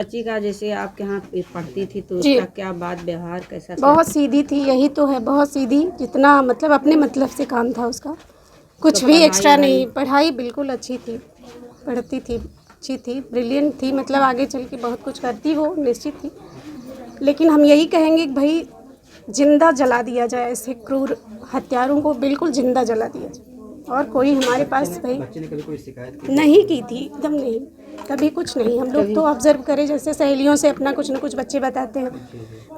बच्ची का जैसे आपके यहाँ पे पढ़ती थी तो जी। उसका क्या बात व्यवहार कैसा था? बहुत सीधी थी, यही तो है, बहुत सीधी। जितना मतलब अपने मतलब से काम था उसका, कुछ तो भी पढ़ाई एक्स्ट्रा वढ़ाई नहीं। पढ़ाई बिल्कुल अच्छी थी, पढ़ती थी, अच्छी थी, ब्रिलियंट थी। मतलब आगे चल के बहुत कुछ करती वो निश्चित थी। लेकिन हम यही कहेंगे कि भाई जिंदा जला दिया जाए, ऐसे क्रूर हत्यारों को बिल्कुल जिंदा जला दिया जाए। और कोई हमारे पास भाई बच्चे ने कभी कोई शिकायत की? नहीं की थी, एकदम नहीं, कभी कुछ नहीं। हम लोग तो ऑब्जर्व करें, जैसे सहेलियों से अपना कुछ न कुछ बच्चे बताते हैं,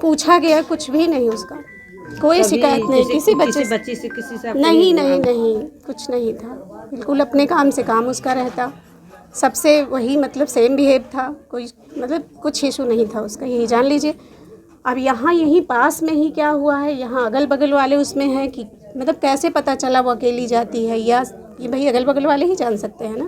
पूछा गया, कुछ भी नहीं उसका, कोई कभी शिकायत नहीं जैसे किसी बच्चे से। बच्ची से किसी से नहीं नहीं नहीं, कुछ नहीं था, बिल्कुल अपने काम से काम उसका रहता, सबसे वही मतलब सेम बिहेव था, कोई मतलब कुछ इशू नहीं था उसका, यही जान लीजिए। अब यहाँ यहीं पास में ही क्या हुआ है, यहाँ अगल बगल वाले उसमें हैं कि मतलब कैसे पता चला वो अकेली जाती है, या ये भाई अगल बगल वाले ही जान सकते हैं ना।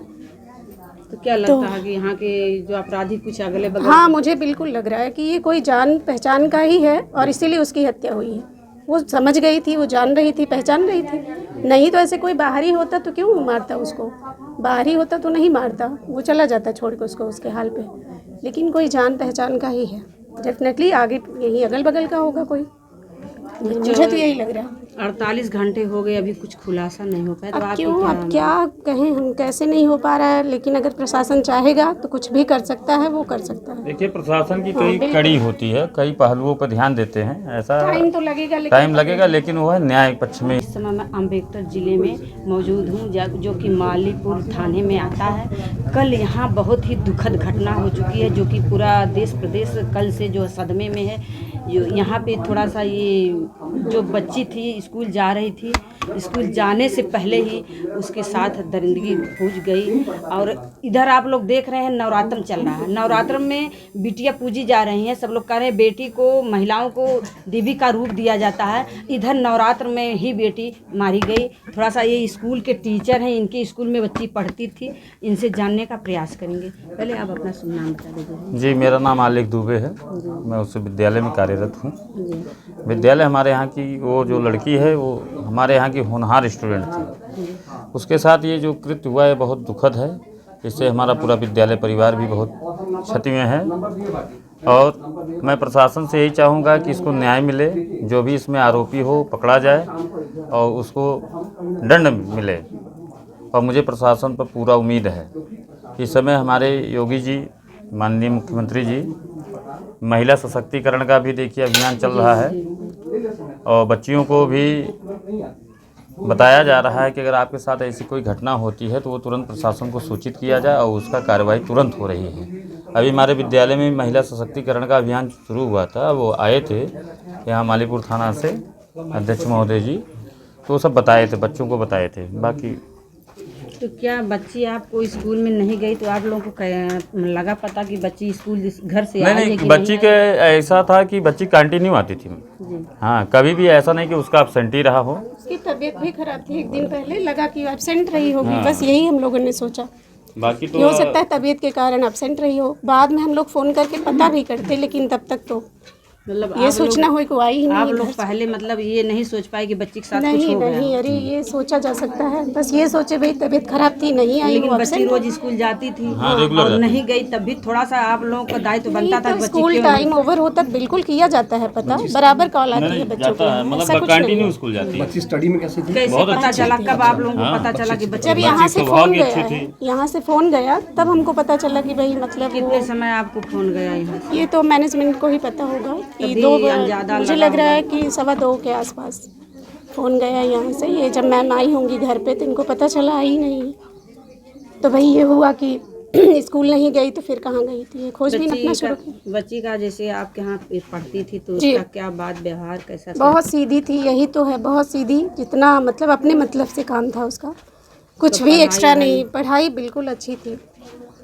तो क्या लगता है कि यहाँ के जो अपराधी कुछ अगले बगल? हाँ, मुझे बिल्कुल लग रहा है कि ये कोई जान पहचान का ही है और इसीलिए उसकी हत्या हुई है। वो समझ गई थी, वो जान रही थी, पहचान रही थी। नहीं तो ऐसे कोई बाहरी होता तो क्यों मारता उसको, बाहरी होता तो नहीं मारता, वो चला जाता छोड़ के उसको उसके हाल पे। लेकिन कोई जान पहचान का ही है, डेफिनेटली आगे यही अगल बगल का होगा कोई, मुझे तो यही लग रहा है। 48 घंटे हो गए, अभी कुछ खुलासा नहीं हो पाया, तो अब आपकी क्यों, क्या अब क्या कहें हम, कैसे नहीं हो पा रहा है। लेकिन अगर प्रशासन चाहेगा तो कुछ भी कर सकता है, वो कर सकता है। देखिए, प्रशासन की कई कड़ी होती है, कई पहलुओं पर ध्यान देते हैं, ऐसा टाइम तो लगेगा, टाइम लगेगा, लेकिन वो है न्याय पक्ष में। इस समय मैं अम्बेडकर ज़िले में मौजूद हूँ, जो कि मालीपुर थाने में आता है। कल यहाँ बहुत ही दुखद घटना हो चुकी है, जो कि पूरा देश प्रदेश कल से जो सदमे में है। यहाँ पे थोड़ा सा ये जो बच्ची थी स्कूल जा रही थी, स्कूल जाने से पहले ही उसके साथ दरिंदगी हो गई। और इधर आप लोग देख रहे हैं नवरात्र चल रहा है, नवरात्र में बिटिया पूजी जा रही हैं, सब लोग कह रहे हैं बेटी को, महिलाओं को देवी का रूप दिया जाता है। इधर नवरात्र में ही बेटी मारी गई। थोड़ा सा ये स्कूल के टीचर हैं, इनके स्कूल में बच्ची पढ़ती थी, इनसे जानने का प्रयास करेंगे। पहले आप अपना शुभ नाम बता दीजिए। जी, मेरा नाम आलेख दुबे है, मैं उस विद्यालय में कार्यरत हूँ। विद्यालय हमारे यहाँ की, वो जो लड़की है वो हमारे यहाँ की होनहार स्टूडेंट थी। उसके साथ ये जो कृत्य हुआ है बहुत दुखद है, इससे हमारा पूरा विद्यालय परिवार भी बहुत क्षति में है। और मैं प्रशासन से यही चाहूँगा कि इसको न्याय मिले, जो भी इसमें आरोपी हो पकड़ा जाए और उसको दंड मिले। और मुझे प्रशासन पर पूरा उम्मीद है। इस समय हमारे योगी जी, माननीय मुख्यमंत्री जी, महिला सशक्तिकरण का भी देखिए अभियान चल रहा है, और बच्चियों को भी बताया जा रहा है कि अगर आपके साथ ऐसी कोई घटना होती है तो वो तुरंत प्रशासन को सूचित किया जाए, और उसका कार्रवाई तुरंत हो रही है। अभी हमारे विद्यालय में महिला सशक्तिकरण का अभियान शुरू हुआ था, वो आए थे यहाँ मालीपुर थाना से अध्यक्ष महोदय जी, तो वो सब बताए थे, बच्चों को बताए थे। बाकी तो क्या बच्ची आपको स्कूल में नहीं गई तो आप लोगों को लगा पता कि बच्ची स्कूल घर से आई है नहीं, कि बच्ची के ऐसा था कि बच्ची कंटिन्यू आती थी। हाँ, कभी भी ऐसा नहीं कि उसका एब्सेंटी रहा हो। उसकी तबीयत भी खराब थी, एक दिन पहले लगा कि एब्सेंट रही होगी, बस यही हम लोगों ने सोचा। बाकी तो हो सकता है तबीयत के कारण एब्सेंट रही हो। बाद में हम लोग फ़ोन करके पता भी करते, लेकिन तब तक तो मतलब ये सूचना हुई को आई ही नहीं। आप लोग पहले मतलब ये नहीं सोच पाए कि बच्ची के साथ कुछ नहीं हो गया? नहीं, अरे ये सोचा जा सकता है, बस ये सोचे भाई तबीयत खराब थी, नहीं आई लेकिन वो बच्ची absent रोज स्कूल जाती थी। हाँ, रेगुलर और जाती नहीं गई तब भी थोड़ा सा आप लोगों का दायित्व बनता था तो बच्ची स्कूल क्यों टाइम ओवर होता बिल्कुल किया जाता है पता, बराबर कॉल आती है बच्चों को, ऐसा मतलब कुछ नहीं कंटिन्यू है। स्कूल जाती है। बच्ची स्टडी में कैसी थी? कैसे पता चला, कब आप लोगों को पता चला कि बच्ची? जब यहाँ से स्वभाव फ़ोन भी गया अच्छी है, थी। यहाँ से फ़ोन गया तब हमको पता चला कि भाई मतलब कितने समय आपको फोन गया यहाँ से? ये तो मैनेजमेंट को ही पता होगा कि तभी 2 अंदाजा मुझे लगा लग रहा है कि 2:15 के आसपास फ़ोन गया यहाँ से। ये जब मैम आई होंगी घर पे तो इनको पता चला ही नहीं, तो भाई ये हुआ कि स्कूल नहीं गई तो फिर कहाँ गई थी, ये खोजबीन अपना शुरू की। बच्ची का जैसे आपके यहाँ पे पढ़ती थी तो जी। उसका क्या बात व्यवहार कैसा था? बहुत सीधी थी, यही तो है, बहुत सीधी। जितना मतलब अपने मतलब से काम था उसका, कुछ भी एक्स्ट्रा नहीं। पढ़ाई बिल्कुल अच्छी थी,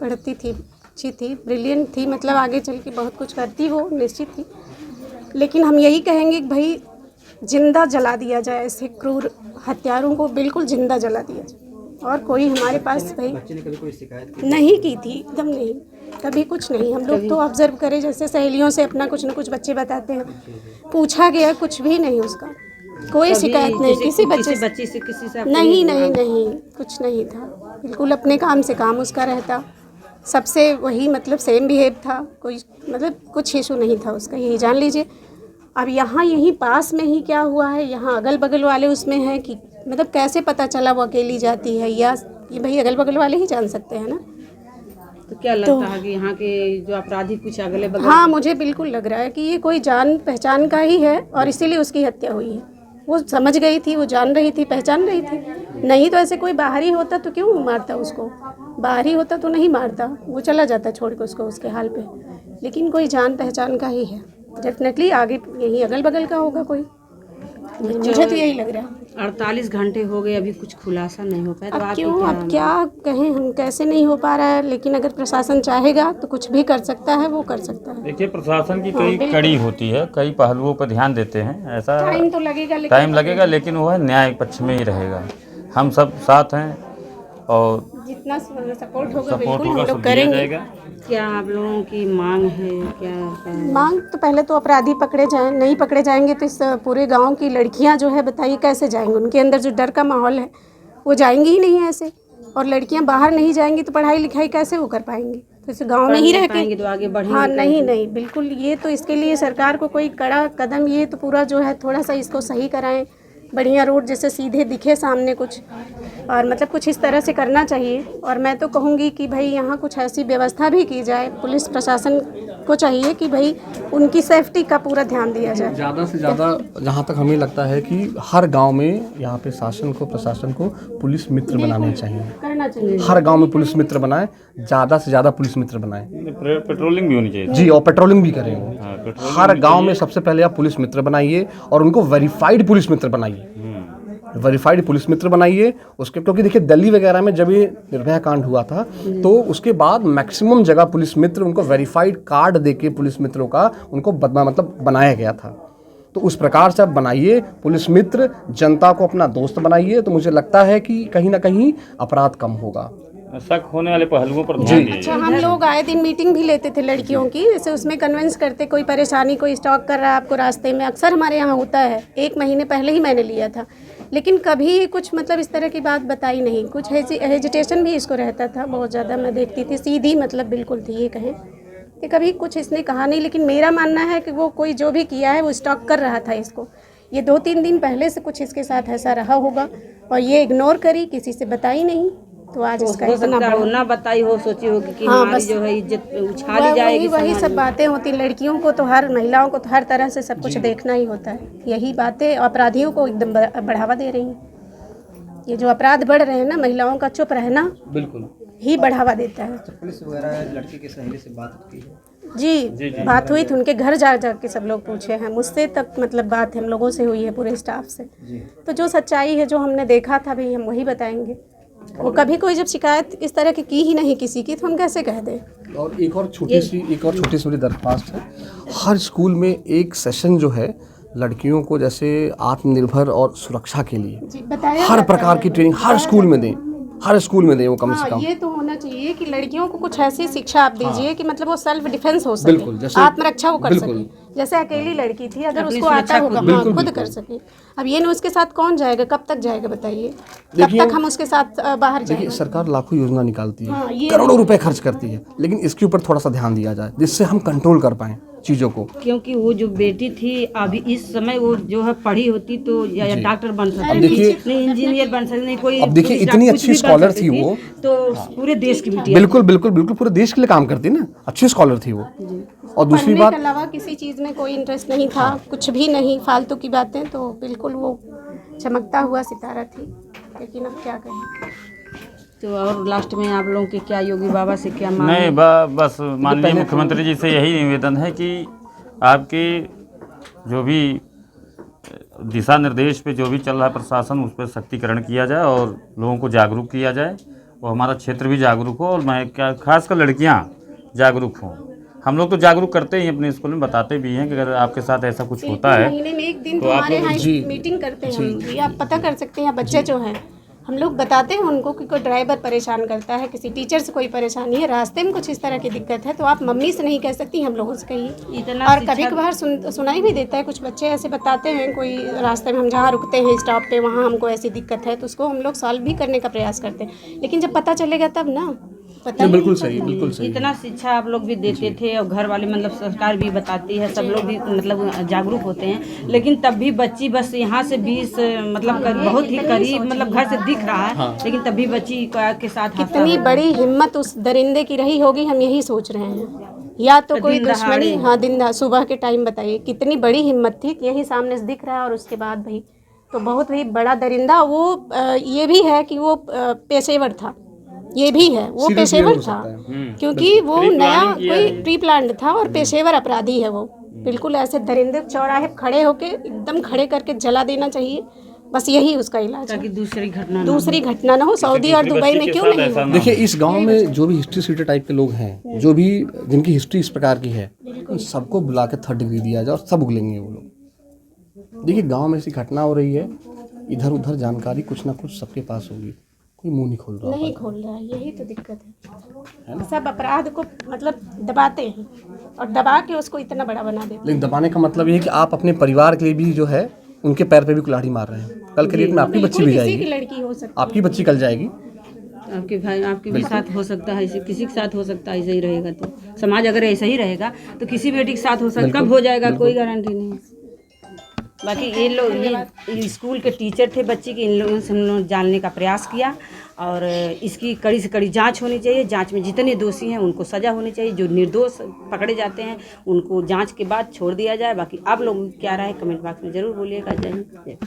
पढ़ती थी, अच्छी थी, ब्रिलियंट थी। मतलब आगे चल के बहुत कुछ करती वो निश्चित थी। लेकिन हम यही कहेंगे कि भाई जिंदा जला दिया जाए, ऐसे क्रूर हत्यारों को बिल्कुल जिंदा जला दिया जाए। और कोई हमारे पास भाई बच्चे ने कभी कोई शिकायत की? नहीं की थी, एकदम नहीं, कभी कुछ नहीं। हम लोग तो ऑब्जर्व करें, जैसे सहेलियों से अपना कुछ न कुछ बच्चे बताते हैं, पूछा गया, कुछ भी नहीं उसका, कोई शिकायत नहीं किसी बच्चे से। बच्ची से किसी से नहीं नहीं नहीं, कुछ नहीं था, बिल्कुल अपने काम से काम उसका रहता, सबसे वही मतलब सेम बिहेव था, कोई मतलब कुछ इशू नहीं था उसका, यही जान लीजिए। अब यहाँ यहीं पास में ही क्या हुआ है, यहाँ अगल बगल वाले उसमें हैं कि मतलब कैसे पता चला वो अकेली जाती है, या ये भाई अगल बगल वाले ही जान सकते हैं ना। तो क्या लगता है कि यहाँ के जो अपराधी कुछ अगले बगल? हाँ, मुझे बिल्कुल लग रहा है कि ये कोई जान पहचान का ही है और इसीलिए उसकी हत्या हुई है। वो समझ गई थी, वो जान रही थी, पहचान रही थी। नहीं तो ऐसे कोई बाहरी होता तो क्यों मारता उसको, बाहरी होता तो नहीं मारता, वो चला जाता छोड़ के उसको उसके हाल पे। लेकिन कोई जान पहचान का ही है, डेफिनेटली आगे यही अगल बगल का होगा कोई, मुझे तो यही लग रहा है। 48 घंटे हो गए, अभी कुछ खुलासा नहीं हो पाया, तो अब आप क्यों, अब क्या कहें हम, कैसे नहीं हो पा रहा है, लेकिन अगर प्रशासन चाहेगा तो कुछ भी कर सकता है, वो कर सकता है। देखिए, प्रशासन की कई कड़ी होती है, कई पहलुओं पर ध्यान देते हैं, ऐसा टाइम तो लगेगा, टाइम लगेगा, लेकिन वो है न्याय पक्ष में ही रहेगा। हम सब साथ हैं और जितना सपोर्ट होगा सपोर्ट बिल्कुल हम होगा, लोग सब दिया करेंगे। जाएगा। क्या आप लोगों की मांग है? क्या मांग तो पहले तो अपराधी पकड़े जाएं, नहीं पकड़े जाएंगे तो इस पूरे गांव की लड़कियां जो है बताइए कैसे जाएंगी, उनके अंदर जो डर का माहौल है वो जाएंगी ही नहीं ऐसे। और लड़कियां बाहर नहीं जाएंगी तो पढ़ाई लिखाई कैसे वो कर पाएंगी, तो इस गांव में ही रह पाएंगे के। तो आगे बढ़ेंगे? हाँ, नहीं बिल्कुल, ये तो इसके लिए सरकार को कोई कड़ा कदम, ये तो पूरा जो है थोड़ा सा इसको सही कराएं, बढ़िया रोड जैसे सीधे दिखे सामने कुछ, और मतलब कुछ इस तरह से करना चाहिए। और मैं तो कहूँगी कि भाई यहाँ कुछ ऐसी व्यवस्था भी की जाए, पुलिस प्रशासन को चाहिए कि भाई उनकी सेफ्टी का पूरा ध्यान दिया जाए। ज़्यादा से ज़्यादा जहाँ तक हमें लगता है कि हर गांव में यहाँ पे शासन को, प्रशासन को पुलिस मित्र बनाने चाहिए, करना चाहिए। हर गांव में पुलिस मित्र बनाए, ज़्यादा से ज़्यादा पुलिस मित्र बनाए पेट्रोलिंग भी होनी चाहिए जी, और पेट्रोलिंग भी करें वो। हाँ, पेट्रोलिंग हर गांव में सबसे पहले आप पुलिस मित्र बनाइए और उनको वेरीफाइड पुलिस मित्र बनाइए, वेरीफाइड पुलिस मित्र बनाइए उसके। क्योंकि देखिए दिल्ली वगैरह में जब ये निर्भया कांड हुआ था तो उसके बाद मैक्सिमम जगह पुलिस मित्र उनको वेरीफाइड कार्ड देके पुलिस मित्रों का उनको मतलब बनाया गया था। तो उस प्रकार से आप बनाइए पुलिस मित्र, जनता को अपना दोस्त बनाइए, तो मुझे लगता है कि कहीं ना कहीं अपराध कम होगा। शक होने वाले पहलुओं पर ध्यान दिया अच्छा, हम लोग आए दिन मीटिंग भी लेते थे लड़कियों की, जैसे उसमें कन्विंस करते, कोई परेशानी, कोई स्टॉक कर रहा है आपको रास्ते में, अक्सर हमारे यहाँ होता है। 1 महीने पहले ही मैंने लिया था, लेकिन कभी कुछ मतलब इस तरह की बात बताई नहीं, कुछ हेजिटेशन भी इसको रहता था बहुत ज़्यादा। मैं देखती थी सीधी मतलब बिल्कुल थी, ये कहें कि कभी कुछ इसने कहा नहीं। लेकिन मेरा मानना है कि वो कोई जो भी किया है वो स्टॉक कर रहा था इसको, ये 2-3 दिन पहले से कुछ इसके साथ ऐसा रहा होगा और ये इग्नोर करी, किसी से बताई नहीं, तो आज इसका हो इतना सकता है बड़ा। वो ना बताई हो, सोची होगी कि हाँ, हमारी बस जो है इज्जत उछाली जाएगी। वही सब बातें होती। लड़कियों को तो, हर महिलाओं को तो हर तरह से सब कुछ देखना ही होता है। यही बातें अपराधियों को एकदम बढ़ावा दे रही हैं। ये जो अपराध बढ़ रहे हैं ना, महिलाओं का चुप रहना बिल्कुल ही बढ़ावा देता है। पुलिस वगैरह लड़की की सहेली से बात की है? जी, बात हुई थी, उनके घर जा के सब लोग पूछे हैं, मुझसे तक मतलब बात हम लोगों से हुई है, पूरे स्टाफ से। तो जो सच्चाई है, जो हमने देखा था भाई, हम वही बताएंगे। वो कभी कोई जब शिकायत इस तरह की ही नहीं किसी की, तो हम कैसे कह दें। और एक और छोटी सी मेरी दरख्वास्त है, हर स्कूल में एक सेशन जो है लड़कियों को जैसे आत्मनिर्भर और सुरक्षा के लिए जी, बताया हर प्रकार की ट्रेनिंग हर स्कूल में दें, हर स्कूल में दें वो कम से कम। ये तो होना चाहिए कि लड़कियों को कुछ ऐसी शिक्षा आप दीजिए कि मतलब वो सेल्फ डिफेंस हो सके, बिल्कुल, जैसे आत्मरक्षा वो कर बिल्कुल। सके। जैसे अकेली लड़की थी, अगर अपनी उसको आता सुरक्षा होगा, खुद- हाँ, खुद कर सके। अब ये ना, उसके साथ कौन जाएगा, कब तक जाएगा बताइए, कब देखिए- तक हम उसके साथ बाहर देखिए, जाएंगे। सरकार लाखों योजना निकालती है, हाँ, ये करोड़ों रुपए खर्च करती है, लेकिन इसके ऊपर थोड़ा सा ध्यान दिया जाए जिससे हम कंट्रोल कर पाएं चीज़ों को। क्योंकि वो जो बेटी थी, अभी इस समय वो जो है पढ़ी होती तो या डॉक्टर बन सकती, देखिए- नहीं इंजीनियर बन सकती, नहीं कोई। अब देखिए, पुलिस इतनी कुछ अच्छी भी बन स्कॉलर सकती थी वो। तो पूरे देश की बेटी है। बिल्कुल बिल्कुल बिल्कुल, पूरे देश के लिए काम करती ना, अच्छी स्कॉलर थी वो। और दूसरी पढ़ने बात, के अलावा किसी चीज़ में कोई इंटरेस्ट नहीं था, कुछ भी नहीं, फालतू की बातें। तो बिल्कुल वो चमकता हुआ सितारा थी, लेकिन अब क्या कहें। तो और लास्ट में आप लोगों के क्या, योगी बाबा से क्या मांग? नहीं, बस माननीय मुख्यमंत्री जी से यही निवेदन है कि आपके जो भी दिशा निर्देश पे जो भी चल रहा है प्रशासन, उस पर सख्तीकरण किया जाए और लोगों को जागरूक किया जाए, और हमारा क्षेत्र भी जागरूक हो, और मैं क्या खासकर लड़कियां जागरूक हों। हम लोग तो जागरूक करते ही अपने स्कूल में, बताते भी हैं कि अगर आपके साथ ऐसा कुछ होता है महीने में 1 दिन तो तो आप हमारे लोग- यहाँ मीटिंग करते हैं हम, ये आप पता कर सकते हैं। बच्चे जो हैं, हम लोग बताते हैं उनको कि कोई ड्राइवर परेशान करता है, किसी टीचर से कोई परेशानी है, रास्ते में कुछ इस तरह की दिक्कत है, तो आप मम्मी से नहीं कह सकती, हम लोगों से कहिए। इतना और शिक्षा- कभी कभार सुनाई भी देता है, कुछ बच्चे ऐसे बताते हैं, कोई रास्ते में हम जहाँ रुकते हैं स्टॉप पे, वहाँ हमको ऐसी दिक्कत है, तो उसको हम लोग सॉल्व भी करने का प्रयास करते हैं। लेकिन जब पता चलेगा तब ना, पता ही बिल्कुल नहीं सही, बिल्कुल सही। इतना शिक्षा आप लोग भी देते थे और घर वाले मतलब सरकार भी बताती है, सब लोग भी मतलब जागरूक होते हैं, लेकिन तब भी बच्ची बस यहाँ से 20 मतलब बहुत ही करीब मतलब घर से दिख रहा है, लेकिन तब भी बच्ची के साथ हादसा कितनी हो बड़ी हिम्मत उस दरिंदे की रही होगी, हम यही सोच रहे हैं। या तो कोई दिन दुश्मनी, दहाड़े। हाँ दिन दहाड़े सुबह के टाइम, बताइए कितनी बड़ी हिम्मत थी कि यही सामने से दिख रहा है और उसके बाद भाई तो बहुत ही बड़ा दरिंदा। वो ये भी है कि वो पेशेवर था, ये भी है वो Serious पेशेवर हो था, सकता है। क्योंकि वो नया Pre-planning किया कोई है। प्री प्लान्ड था और पेशेवर अपराधी है वो। बिल्कुल ऐसे दरिंदे चौराहे खड़े होके एकदम खड़े करके जला देना चाहिए, बस यही उसका इलाज ताकि है। दूसरी घटना ना दूसरी घटना ना हो, सऊदी और दुबई में क्यों नहीं हो। देखिए इस गांव में जो भी हिस्ट्री सीटर टाइप के लोग हैं, जो भी जिनकी हिस्ट्री इस प्रकार की है, उन सबको बुला के 3rd डिग्री दिया जाए और सब उगलेंगे वो लोग। देखिए गांव में ऐसी घटना हो रही है, इधर उधर जानकारी कुछ ना कुछ सबके पास होगी, कोई मुंह नहीं खोल रहा नहीं खोल रहा है, यही तो दिक्कत है। सब अपराध को मतलब दबाते हैं और दबा के उसको इतना बड़ा बना देते हैं। लेकिन दबाने का मतलब ये है कि आप अपने परिवार के लिए भी जो है उनके पैर पे भी कुल्हाड़ी मार रहे हैं। कल के डेट में आपकी बच्ची भी किसी की जाएगी, लड़की हो सकती आपकी बच्ची कल जाएगी। आपके भाई आपके भी साथ हो सकता है, किसी के साथ हो सकता है। ऐसे ही रहेगा तो समाज अगर ऐसा ही रहेगा तो किसी बेटी के साथ हो सकता, कब हो जाएगा कोई गारंटी नहीं है। बाकी ये लोग ये स्कूल के टीचर थे बच्ची के, इन लोगों से हम लोग जानने का प्रयास किया और इसकी कड़ी से कड़ी जांच होनी चाहिए। जांच में जितने दोषी हैं उनको सज़ा होनी चाहिए, जो निर्दोष पकड़े जाते हैं उनको जांच के बाद छोड़ दिया जाए। बाकी आप लोग क्या राय कमेंट बॉक्स में ज़रूर बोलिएगा। जय हिंद।